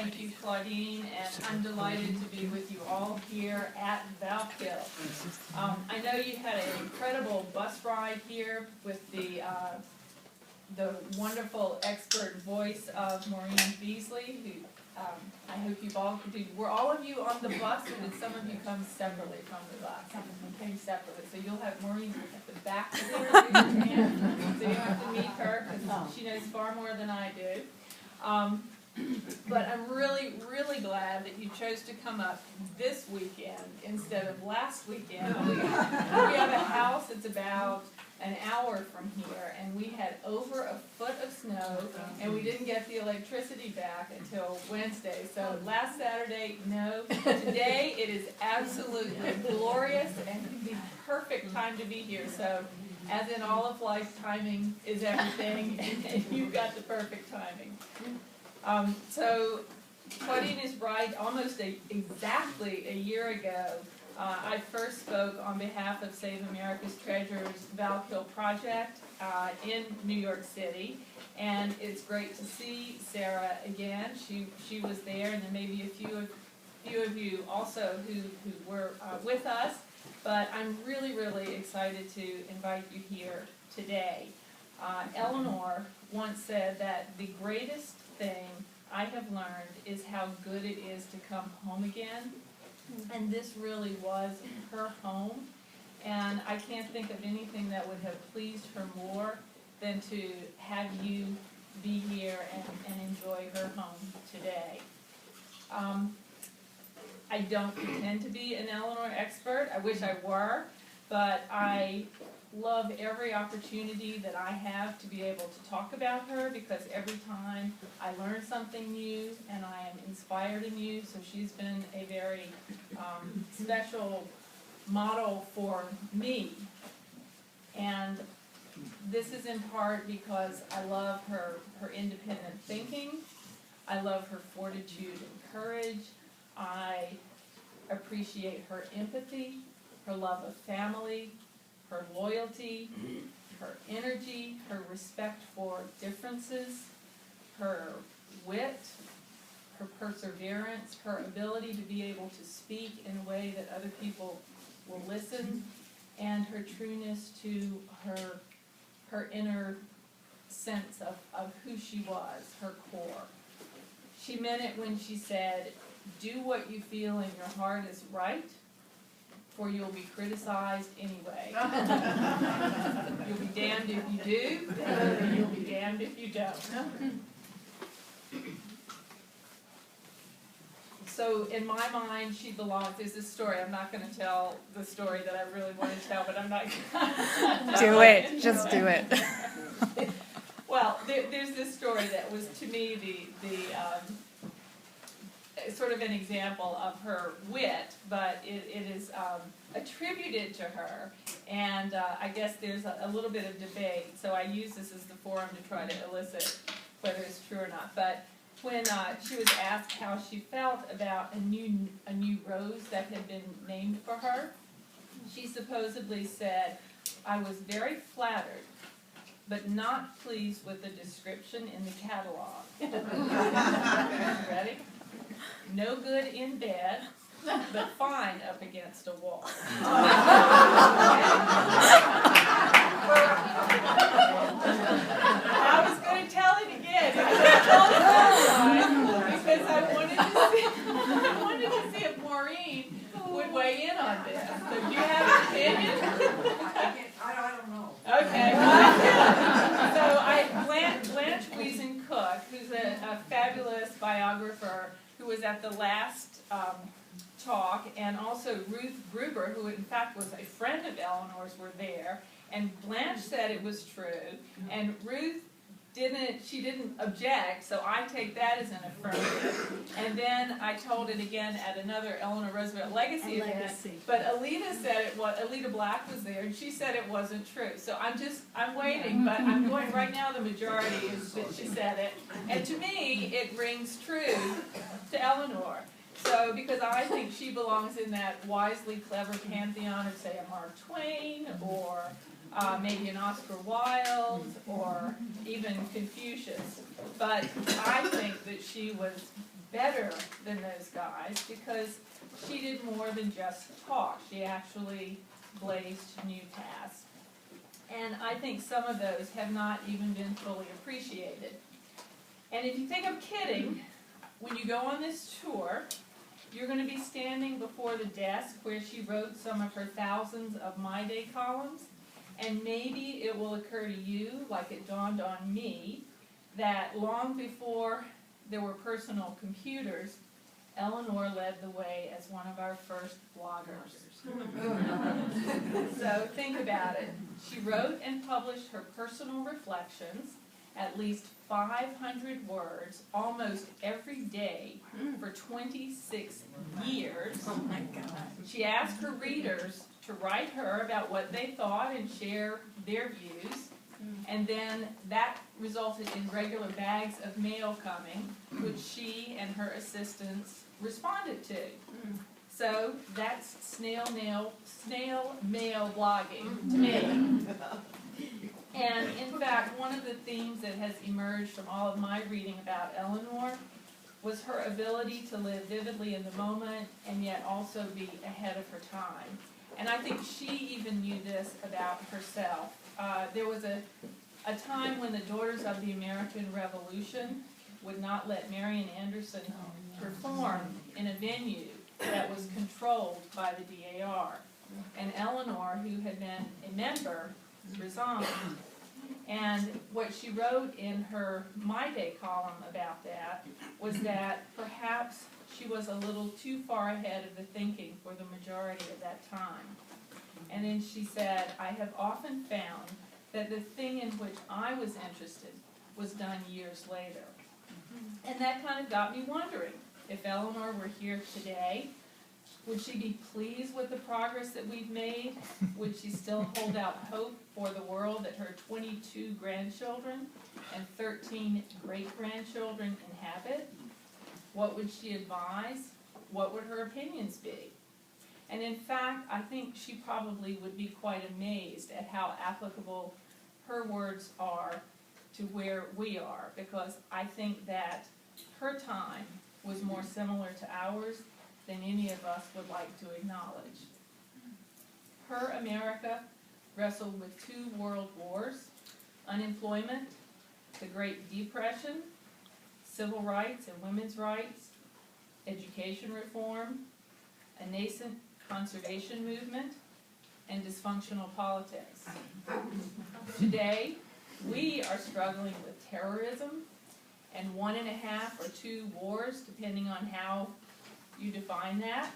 Thank you, Claudine, and I'm delighted to be with you all here at Val. I know you had an incredible bus ride here with the wonderful expert voice of Maureen Beasley, who I hope you've all, were all of you on the bus, or did some of you come separately from the bus? Some of them came separately, so you'll have Maureen at the back of there, so you have to meet her, because she knows far more than I do. But I'm really, really glad that you chose to come up this weekend instead of last weekend. We have a house that's about an hour from here, and we had over a foot of snow, and we didn't get the electricity back until Wednesday. So last Saturday, no. Today it is absolutely glorious and the perfect time to be here. So as in all of life, timing is everything, and you've got the perfect timing. So Claudine is right. Almost exactly a year ago, I first spoke on behalf of Save America's Treasures Val Project in New York City, and it's great to see Sarah again. She was there, and there may be a few of you also who were with us. But I'm really, really excited to invite you here today. Eleanor once said that the greatest thing I have learned is how good it is to come home again. And this really was her home. And I can't think of anything that would have pleased her more than to have you be here and enjoy her home today. I don't pretend to be an Eleanor expert. I wish I were, but I love every opportunity that I have to be able to talk about her, because every time I learn something new and I am inspired anew. So she's been a very special model for me. And this is in part because I love her independent thinking. I love her fortitude and courage. I appreciate her empathy, her love of family, her loyalty, her energy, her respect for differences, her wit, her perseverance, her ability to be able to speak in a way that other people will listen, and her trueness to her inner sense of who she was, her core. She meant it when she said, "Do what you feel in your heart is right, for you'll be criticized anyway." You'll be damned if you do, and you'll be damned if you don't. So in my mind, she belongs. There's this story. I'm not going to tell the story that I really want to tell, but I'm not going to. Do it. Just do it. Well, there's this story that was, to me, the sort of an example of her wit, but it is attributed to her, and I guess there's a little bit of debate, so I use this as the forum to try to elicit whether it's true or not. But when she was asked how she felt about a new rose that had been named for her, she supposedly said, "I was very flattered, but not pleased with the description in the catalog." Ready? "No good in bed, but fine up against a wall." I was going to tell it again, because I wanted to see if Maureen would weigh in on this. So do you have an opinion? I don't know. Okay. So Blanche Wiesen-Cook, who's a fabulous biographer, who was at the last talk, and also Ruth Gruber, who in fact was a friend of Eleanor's, were there. And Blanche said it was true, and Ruth didn't object, so I take that as an affirmative. And then I told it again at another Eleanor Roosevelt Legacy event, but Alita Black was there, and she said it wasn't true. So I'm waiting, but I'm going right now, the majority is that she said it. And to me, it rings true to Eleanor. So, because I think she belongs in that wisely clever pantheon of, say, a Mark Twain, or maybe an Oscar Wilde, or even Confucius. But I think that she was better than those guys because she did more than just talk. She actually blazed new paths. And I think some of those have not even been fully appreciated. And if you think I'm kidding, when you go on this tour, you're going to be standing before the desk where she wrote some of her thousands of My Day columns, and maybe it will occur to you, like it dawned on me, that long before there were personal computers, Eleanor led the way as one of our first bloggers. So think about it. She wrote and published her personal reflections, at least 500 words, almost every day for 26 years. Oh my God. She asked her readers to write her about what they thought and share their views. And then that resulted in regular bags of mail coming, which she and her assistants responded to. So that's snail mail blogging to me. And in fact, one of the themes that has emerged from all of my reading about Eleanor was her ability to live vividly in the moment and yet also be ahead of her time. And I think she even knew this about herself. There was a time when the Daughters of the American Revolution would not let Marian Anderson perform in a venue that was controlled by the DAR. And Eleanor, who had been a member, resigned. And what she wrote in her My Day column about that was that perhaps she was a little too far ahead of the thinking for the majority of that time. And then she said, I have often found that the thing in which I was interested was done years later. And that kind of got me wondering, if Eleanor were here today, would she be pleased with the progress that we've made? Would she still hold out hope for the world that her 22 grandchildren and 13 great-grandchildren inhabit? What would she advise? What would her opinions be? And in fact, I think she probably would be quite amazed at how applicable her words are to where we are, because I think that her time was more similar to ours than any of us would like to acknowledge. Her America wrestled with 2 world wars, unemployment, the Great Depression, civil rights and women's rights, education reform, a nascent conservation movement, and dysfunctional politics. Today, we are struggling with terrorism and 1.5 or 2 wars, depending on how you define that,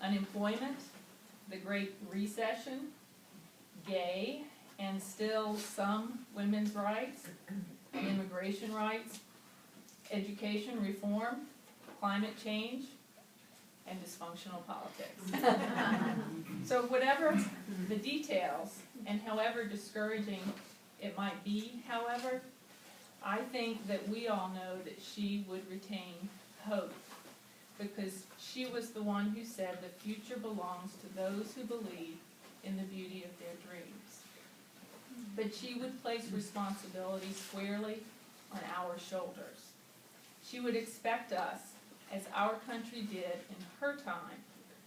unemployment, the Great Recession, gay, and still some women's rights, immigration rights, education reform, climate change, and dysfunctional politics. So whatever the details, and however discouraging it might be, however, I think that we all know that she would retain hope, because she was the one who said the future belongs to those who believe in the beauty of their dreams. But she would place responsibility squarely on our shoulders. She would expect us, as our country did in her time,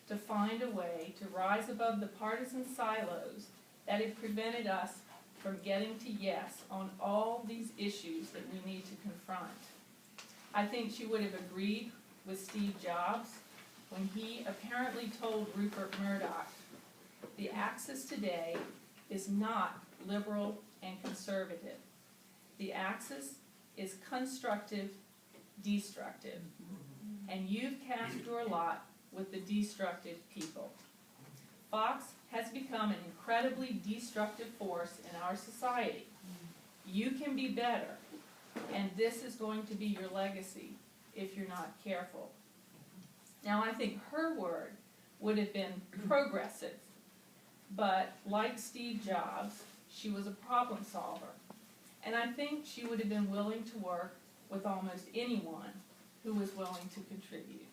to find a way to rise above the partisan silos that had prevented us from getting to yes on all these issues that we need to confront. I think she would have agreed with Steve Jobs when he apparently told Rupert Murdoch, the axis today is not liberal and conservative. The axis is constructive, destructive. And you've cast your lot with the destructive people. Fox has become an incredibly destructive force in our society. You can be better, and this is going to be your legacy if you're not careful. Now, I think her word would have been progressive, but like Steve Jobs, she was a problem solver. And I think she would have been willing to work with almost anyone who was willing to contribute.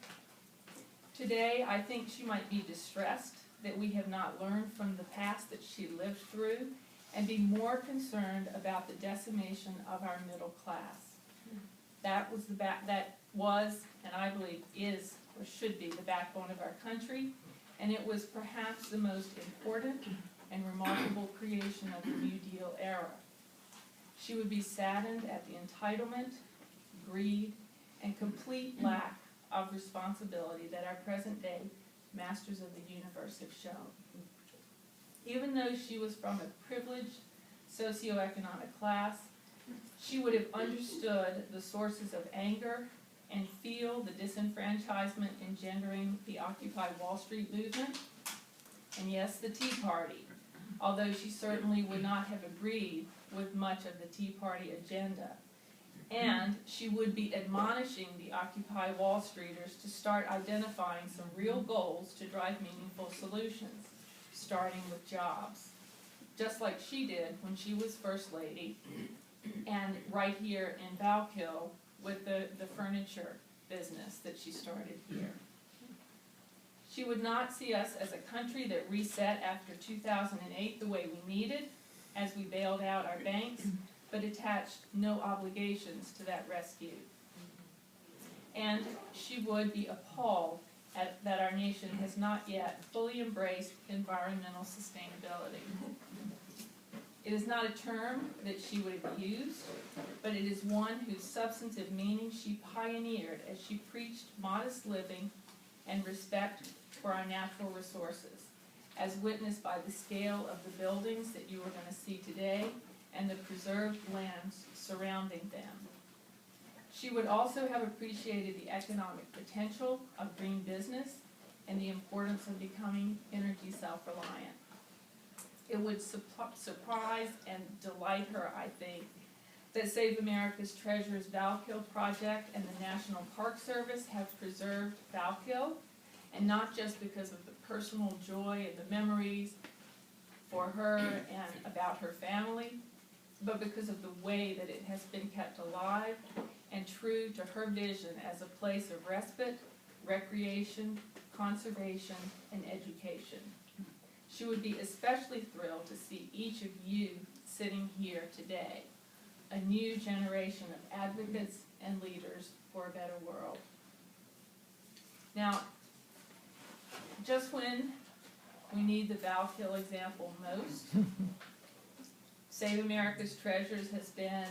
Today, I think she might be distressed that we have not learned from the past that she lived through and be more concerned about the decimation of our middle class. That was, and I believe is, or should be, the backbone of our country, and it was perhaps the most important and remarkable creation of the New Deal era. She would be saddened at the entitlement, greed, and complete lack of responsibility that our present-day masters of the universe have shown. Even though she was from a privileged socioeconomic class, she would have understood the sources of anger and feel the disenfranchisement engendering the Occupy Wall Street movement, and yes, the Tea Party, although she certainly would not have agreed with much of the Tea Party agenda. And she would be admonishing the Occupy Wall Streeters to start identifying some real goals to drive meaningful solutions, starting with jobs, just like she did when she was First Lady, and right here in Valkill with the furniture business that she started here. She would not see us as a country that reset after 2008 the way we needed, as we bailed out our banks, but attached no obligations to that rescue. And she would be appalled that our nation has not yet fully embraced environmental sustainability. It is not a term that she would have used, but it is one whose substantive meaning she pioneered as she preached modest living and respect for our natural resources, as witnessed by the scale of the buildings that you are going to see today and the preserved lands surrounding them. She would also have appreciated the economic potential of green business and the importance of becoming energy self-reliant. It would surprise and delight her, I think, that Save America's Treasures Valkill project and the National Park Service have preserved Valkill, and not just because of the personal joy and the memories for her and about her family, but because of the way that it has been kept alive and true to her vision as a place of respite, recreation, conservation, and education. She would be especially thrilled to see each of you sitting here today, a new generation of advocates and leaders for a better world. Now, just when we need the Valkill example most, Save America's Treasures has been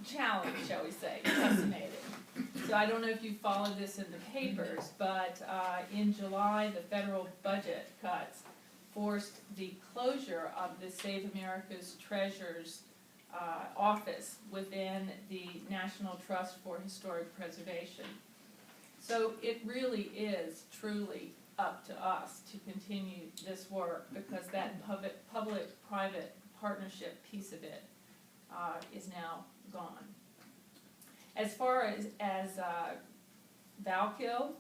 challenged, shall we say, decimated. So I don't know if you followed this in the papers, but in July, the federal budget cuts forced the closure of the Save America's Treasures office within the National Trust for Historic Preservation. So it really is truly up to us to continue this work, because that public-private partnership piece of it is now gone. As far as Valkill,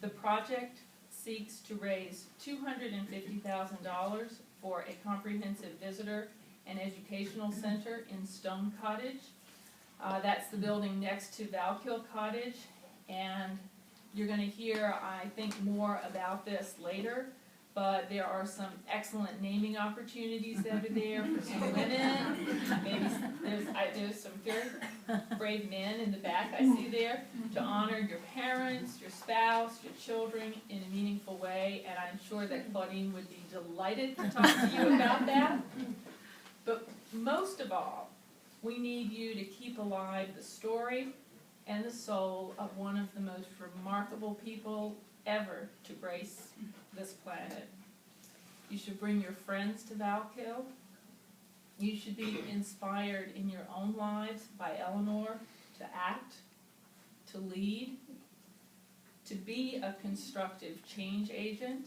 the project seeks to raise $250,000 for a comprehensive visitor and educational center in Stone Cottage. That's the building next to Valkill Cottage, and you're going to hear, I think, more about this later, but there are some excellent naming opportunities that are there for some women. Maybe there's some very brave men in the back I see there to honor your parents, your spouse, your children in a meaningful way, and I'm sure that Claudine would be delighted to talk to you about that. But most of all, we need you to keep alive the story and the soul of one of the most remarkable people ever to grace this planet. You should bring your friends to Valkill. You should be inspired in your own lives by Eleanor to act, to lead, to be a constructive change agent,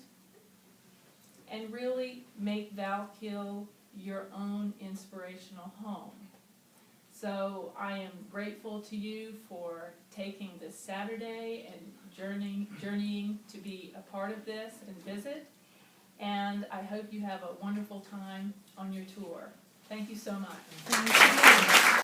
and really make Valkill your own inspirational home. So I am grateful to you for taking this Saturday and journeying to be a part of this and visit. And I hope you have a wonderful time on your tour. Thank you so much.